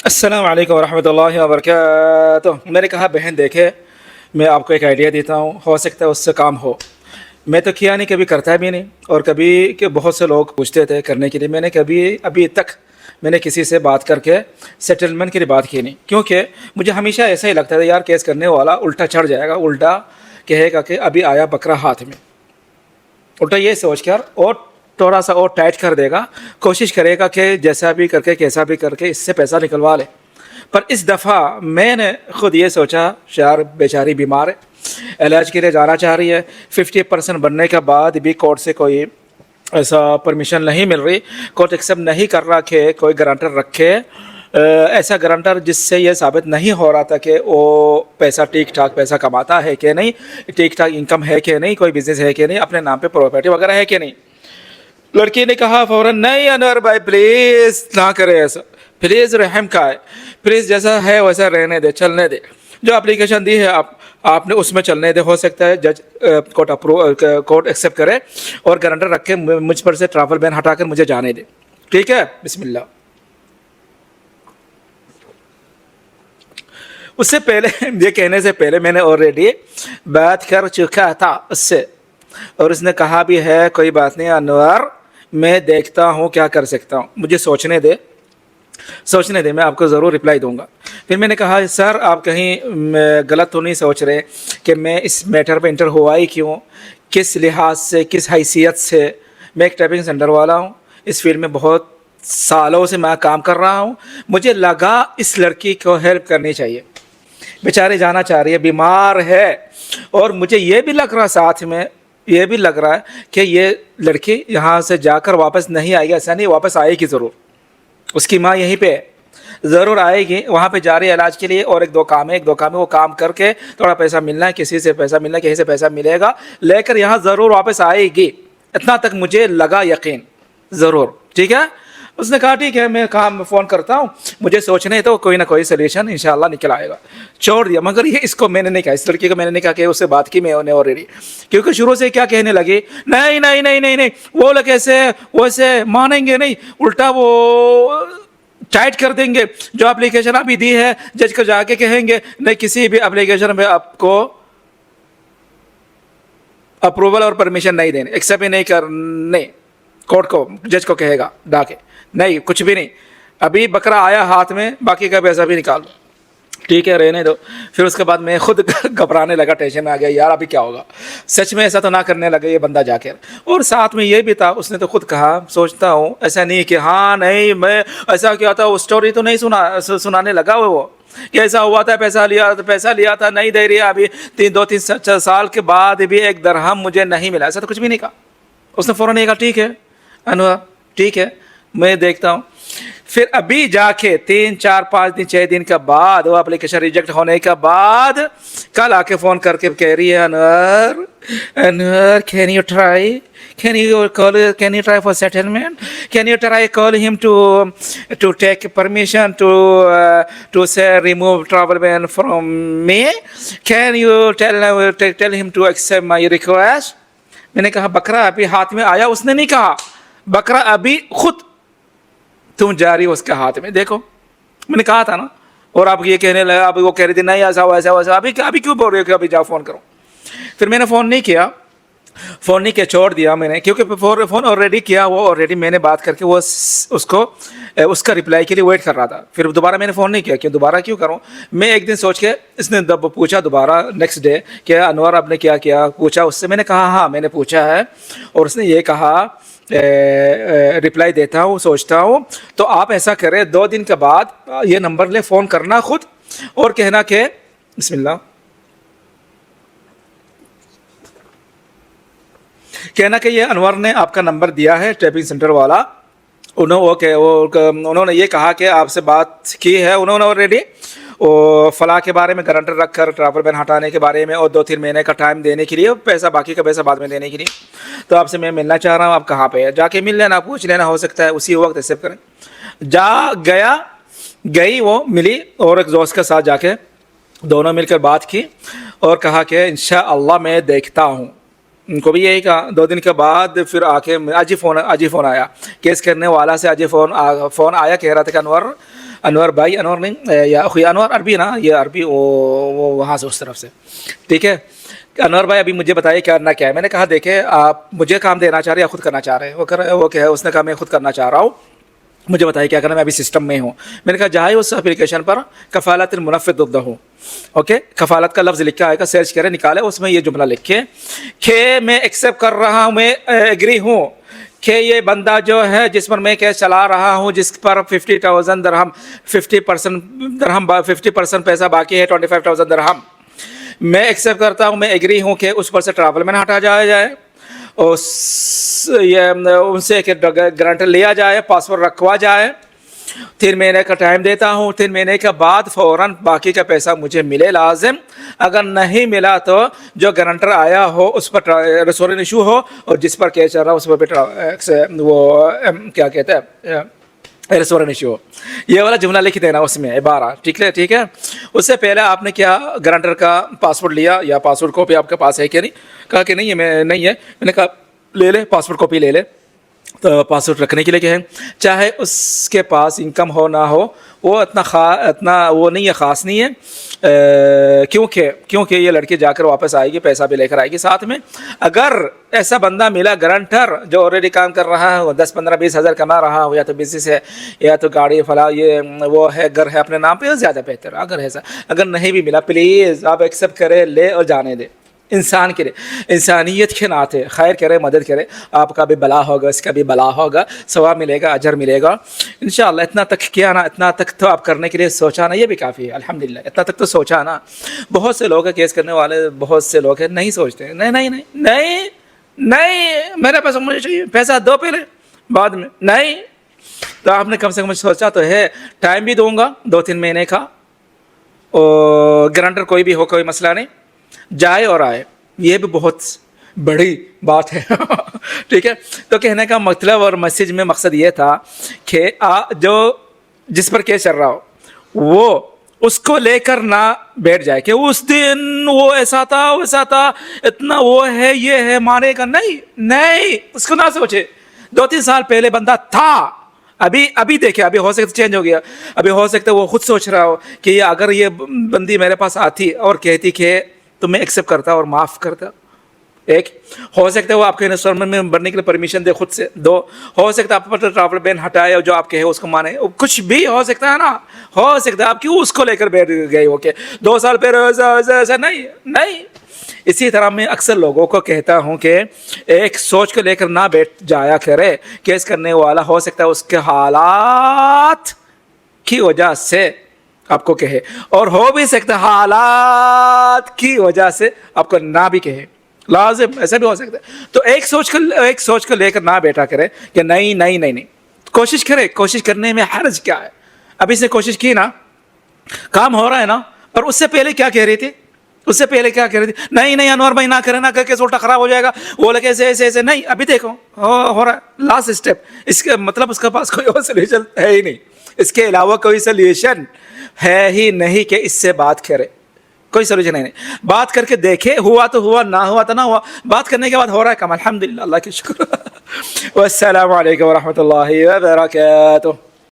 السلام علیکم ورحمۃ اللہ وبرکاتہ۔ میں نے کہا بہن دیکھے میں آپ کو ایک آئیڈیا دیتا ہوں، ہو سکتا ہے اس سے کام ہو۔ میں تو کیا نہیں، کبھی کرتا بھی نہیں، اور کبھی کہ بہت سے لوگ پوچھتے تھے کرنے کے لیے، میں نے کبھی ابھی تک میں نے کسی سے بات کر کے سیٹلمنٹ کے لیے بات کی نہیں، کیونکہ مجھے ہمیشہ ایسا ہی لگتا تھا یار کیس کرنے والا الٹا چڑھ جائے گا، الٹا کہے گا کہ ابھی آیا بکرا ہاتھ میں، الٹا یہ سوچ کر اور تھوڑا سا اور ٹائٹ کر دے گا، کوشش کرے گا کہ جیسا بھی کر کے کیسا بھی کر کے اس سے پیسہ نکلوا لے۔ پر اس دفعہ میں نے خود یہ سوچا یار بیچاری بیمار ہے، علاج کے لیے جانا چاہ رہی ہے، 50% بننے کے بعد بھی کورٹ سے کوئی ایسا پرمیشن نہیں مل رہی، کورٹ ایکسیپٹ نہیں کر رہا کہ کوئی گارنٹر رکھے، ایسا گارنٹر جس سے یہ ثابت نہیں ہو رہا تھا کہ وہ پیسہ ٹھیک ٹھاک پیسہ کماتا ہے کہ نہیں، ٹھیک ٹھاک انکم ہے کہ نہیں، کوئی بزنس ہے کہ نہیں، اپنے نام پہ پراپرٹی وغیرہ ہے کہ نہیں۔ لڑکی نے کہا فوراً نہیں انور بھائی پلیز نہ کرے ایسا، پلیز رحم کا ہے، پلیز جیسا ہے ویسا رہنے دے، چلنے دے، جو اپلیکیشن دی ہے آپ نے اس میں چلنے دے، ہو سکتا ہے جج کورٹ ایکسیپٹ کرے اور گارنٹر رکھ کے مجھ پر سے ٹریول بین ہٹا کر مجھے جانے دے، ٹھیک ہے بسم اللہ۔ اس سے پہلے یہ کہنے سے پہلے میں نے آلریڈی بات کر چکا تھا اس سے، اور اس نے کہا بھی ہے کوئی بات نہیں انور میں دیکھتا ہوں کیا کر سکتا ہوں، مجھے سوچنے دے میں آپ کو ضرور رپلائی دوں گا۔ پھر میں نے کہا سر آپ کہیں غلط تو نہیں سوچ رہے کہ میں اس میٹر پہ انٹر ہوا ہی کیوں، کس لحاظ سے، کس حیثیت سے؟ میں ایک ٹائپنگ سینٹر والا ہوں، اس فیلڈ میں بہت سالوں سے میں کام کر رہا ہوں، مجھے لگا اس لڑکی کو ہیلپ کرنی چاہیے، بیچاری جانا چاہ رہی ہے، بیمار ہے، اور مجھے یہ بھی لگ رہا ساتھ میں یہ بھی لگ رہا ہے کہ یہ لڑکی یہاں سے جا کر واپس نہیں آئے گی، ایسا نہیں، واپس آئے گی ضرور، اس کی ماں یہیں پہ ضرور آئے گی، وہاں پہ جا رہی ہے علاج کے لیے، اور ایک دو کام ہے وہ کام کر کے تھوڑا پیسہ ملنا ہے، کسی سے پیسہ ملنا ہے، کہیں سے پیسہ ملے گا، لے کر یہاں ضرور واپس آئے گی، اتنا تک مجھے لگا یقین ضرور، ٹھیک ہے۔ اس نے کہا ٹھیک ہے میں فون کرتا ہوں، مجھے سوچنے تو کوئی نہ کوئی سلیوشن انشاءاللہ نکل آئے گا، چھوڑ دیا۔ مگر یہ اس کو میں نے نہیں کہا، اس لڑکی کو میں نے نہیں کہا کہ اس سے بات کی میں نے آلریڈی، کیونکہ شروع سے کیا کہنے لگی، نہیں نہیں نہیں نہیں نہیں وہ لوگ ایسے ویسے مانیں گے نہیں، الٹا وہ ٹائٹ کر دیں گے، جو اپلیکیشن ابھی دی ہے جج کو جا کے کہیں گے نہیں کسی بھی اپلیکیشن میں آپ کو اپروول اور پرمیشن نہیں دینے، ایکسیپٹ نہیں کرنے، کورٹ کو جج کو کہے گا ڈا کے نہیں کچھ بھی نہیں، ابھی بکرا آیا ہاتھ میں، باقی کا پیسہ بھی نکال دو، ٹھیک ہے رہنے دو۔ پھر اس کے بعد میں خود گھبرانے لگا، ٹینشن میں آ گیا یار ابھی کیا ہوگا، سچ میں ایسا تو نہ کرنے لگا یہ بندہ جا کر، اور ساتھ میں یہ بھی تھا اس نے تو خود کہا سوچتا ہوں ایسا نہیں کہ ہاں نہیں میں ایسا کیا تھا، وہ اسٹوری تو نہیں سنانے لگا وہ کہ ایسا ہوا تھا، پیسہ لیا تھا نہیں دے رہی ابھی، 2-3 سال کے بعد بھی 1 درہم مجھے نہیں ملا، ایسا تو کچھ بھی نہیں کہا۔ اس نے فوراً یہ کہا ٹھیک ہے انور ٹھیک ہے میں دیکھتا ہوں۔ پھر ابھی جا کے 3-4-5-6 دن کے بعد وہ اپلیکیشن ریجیکٹ ہونے کے بعد کل آ کے فون کر کے کہہ رہی ہے انور can you try for settlement, can you try call him to take permission to say remove travel ban from me, can you tell him to accept my request۔ میں نے کہا بکرا ابھی ہاتھ میں آیا، اس نے نہیں کہا بکرا ابھی خود تم جاری اس کے ہاتھ میں، دیکھو میں نے کہا تھا نا، اور آپ یہ کہنے لگا، ابھی وہ کہہ رہی تھی نہیں ایسا ویسا، ابھی کیوں بول رہے ہو کہ ابھی جاؤ فون کرو۔ پھر میں نے فون نہیں کیا چھوڑ دیا میں نے، کیونکہ فون آلریڈی کیا، وہ آلریڈی میں نے بات کر کے وہ اس کا رپلائی کے لیے ویٹ کر رہا تھا، پھر دوبارہ میں نے فون نہیں کیا، دوبارہ کیوں کروں میں، ایک دن سوچ کے اس نے پوچھا دوبارہ نیکسٹ ڈے کہ انور آپ نے کیا پوچھا اس سے، میں نے کہا ہاں میں نے پوچھا ہے، اور اس نے یہ کہا رپلائی دیتا ہوں سوچتا ہوں، تو آپ ایسا کریں 2 دن کے بعد یہ نمبر لے فون کرنا خود، اور کہنا کہ بسم اللہ، کہنا کہ یہ انور نے آپ کا نمبر دیا ہے ٹائپنگ سینٹر والا، انہوں نے یہ کہا کہ آپ سے بات کی ہے انہوں نے آلریڈی، فلاں کے بارے میں گارنٹر رکھ کر ٹریول بین ہٹانے کے بارے میں، اور 2-3 مہینے کا ٹائم دینے کے لیے، پیسہ باقی کا پیسہ بعد میں دینے کے لیے، تو آپ سے میں ملنا چاہ رہا ہوں، آپ کہاں پہ ہے، جا کے مل لینا، پوچھ لینا، ہو سکتا ہے اسی وقت ایسے کریں۔ گئی وہ ملی، اور ایک دوست کے ساتھ جا کے دونوں مل کر بات کی، اور کہا کہ انشاءاللہ میں دیکھتا ہوں، ان کو بھی یہی کہا۔ 2 دن کے بعد پھر آ کے آج ہی فون آیا، کیس کرنے والا سے آج ہی فون آیا، کہہ رہا تھا کہ انور انور بھائی، انور نہیں یا اخوی انور عربی نا، یہ عربی وہ وہاں سے اس طرف سے، ٹھیک ہے. انور بھائی ابھی مجھے بتائیے کرنا کیا ہے. میں نے کہا دیکھیں آپ مجھے کام دینا چاہ رہے ہیں یا خود کرنا چاہ رہے ہیں؟ وہ کیا ہے، اس نے کہا میں خود کرنا چاہ رہا ہوں، مجھے بتائیے کیا کرنا، میں ابھی سسٹم میں ہوں. میں نے کہا جائے اس اپلیکیشن پر کفالت المنفذ ضدہ، اوکے، کفالت کا لفظ لکھا آئے گا، سرچ کرے نکالے، اس میں یہ جملہ لکھے کہ میں ایکسیپٹ کر رہا ہوں، میں ایگری ہوں کہ یہ بندہ جو ہے جس پر میں کیس چلا رہا ہوں، جس پر 50,000 درہم 50% پیسہ باقی ہے، 25,000 درہم، میں ایکسیپٹ کرتا ہوں، میں ایگری ہوں کہ اس پر سے ٹریول مین ہٹا جایا جائے، ان سے گرانٹر لیا جائے، پاسورڈ رکھوا جائے، 3 مہینے کا ٹائم دیتا ہوں، 3 مہینے کے بعد فوراً باقی کا پیسہ مجھے ملے لازم. اگر نہیں ملا تو جو گارنٹر آیا ہو اس پر ریسورن ایشو ہو، اور جس پر کیس چل رہا ہو اس پر وہ کیا کہتے ہیں ریسورن ایشو ہو. یہ والا جملہ لکھ دینا اس میں عبارہ، ٹھیک ہے ٹھیک ہے. اس سے پہلے آپ نے کیا گارنٹر کا پاسورڈ لیا یا پاسورڈ کاپی آپ کے پاس ہے کہ نہیں؟ کہا کہ نہیں ہے، میں نہیں ہے. میں نے کہا لے لے پاسورڈ کاپی لے لے. تو پاسورڈ رکھنے کے لیے کیا ہے، چاہے اس کے پاس انکم ہو نہ ہو، وہ اتنا وہ نہیں ہے، خاص نہیں ہے، کیونکہ یہ لڑکی جا کر واپس آئے گی، پیسہ بھی لے کر آئے گی ساتھ میں. اگر ایسا بندہ ملا گارنٹر جو آلریڈی کام کر رہا ہے، 10 15 20 ہزار کما رہا ہو، یا تو بزنس ہے یا تو گاڑی فلاں یہ وہ ہے، گھر ہے اپنے نام پہ، زیادہ بہتر. اگر ایسا اگر نہیں بھی ملا پلیز آپ ایکسیپٹ کرے، لے اور جانے دے. انسان کے لیے، انسانیت کے ناطے خیر کرے، مدد کرے. آپ کا بھی بلا ہوگا، اس کا بھی بلا ہوگا، ثواب ملے گا، اجر ملے گا انشاءاللہ. اتنا تک کیا نا، اتنا تک تو آپ کرنے کے لیے سوچا نا، یہ بھی کافی ہے الحمدللہ. اتنا تک تو سوچا نا. بہت سے لوگ ہیں کیس کرنے والے، بہت سے لوگ ہیں نہیں سوچتے، نہیں نہیں نہیں نہیں نہیں میرے پیسہ مجھے چاہیے، پیسہ دو پہلے بعد میں نہیں. تو آپ نے کم سے کم سوچا تو ہے. ٹائم بھی دوں گا 2-3 مہینے کا، اور گارنٹر کوئی بھی ہو، کوئی مسئلہ نہیں، جائے اور آئے. یہ بھی بہت بڑی بات ہے ٹھیک ہے. تو کہنے کا مطلب اور میسج میں مقصد یہ تھا کہ جو جس پر کیس چل رہا ہو وہ اس کو لے کر نہ بیٹھ جائے کہ اس دن وہ ایسا تھا ویسا تھا، اتنا وہ ہے یہ ہے مانے کا. نہیں اس کو نہ سوچے. 2-3 سال پہلے بندہ تھا، ابھی دیکھے، ابھی ہو سکتا چینج ہو گیا، ابھی ہو سکتا وہ خود سوچ رہا ہو کہ یہ اگر یہ بندی میرے پاس آتی اور کہتی کہ تو میں ایکسیپٹ کرتا اور معاف کرتا. ایک ہو سکتا ہے وہ آپ کے انسٹالمنٹ میں بھرنے کے لیے پرمیشن دے خود سے. 2 ہو سکتا ہے آپ پر ٹریول بین ہٹائے اور جو آپ کہے اس کو مانے. کچھ بھی ہو سکتا ہے نا، ہو سکتا ہے آپ کیوں اس کو لے کر بیٹھ گئے ہو کہ 2 سال پہلے ایسا نہیں. اسی طرح میں اکثر لوگوں کو کہتا ہوں کہ ایک سوچ کو لے کر نہ بیٹھ جایا کرے. کیس کرنے والا ہو سکتا ہے اس کے حالات کی وجہ سے آپ کو کہے، اور ہو بھی سکتا ہے حالات کی وجہ سے آپ کو نہ بھی کہے، لازم ایسا بھی ہو سکتا ہے. تو ایک سوچ کو لے کر نہ بیٹھا کرے کہ نہیں. کوشش کرے. کوشش کرنے میں حرج کیا ہے؟ اب اس نے کوشش کی نا، کام ہو رہا ہے نا. اور اس سے پہلے کیا کہہ رہی تھی؟ نہیں انور بھائی نہ کرے، نہ کر کے الٹا خراب ہو جائے گا، وہ لگے ایسے نہیں. ابھی دیکھو ہو رہا ہے لاسٹ اسٹیپ. اس کا مطلب اس کے پاس کوئی اور سولوشن ہے ہی نہیں، اس کے علاوہ کوئی سولوشن ہے ہی نہیں کہ اس سے بات کرے. کوئی سولوشن ہے نہیں. بات کر کے دیکھے، ہوا تو ہوا، نہ ہوا تو نہ ہوا. بات کرنے کے بعد ہو رہا ہے کام، الحمدللہ، اللہ کی شکر. والسلام علیکم ورحمۃ اللہ وبرکاتہ.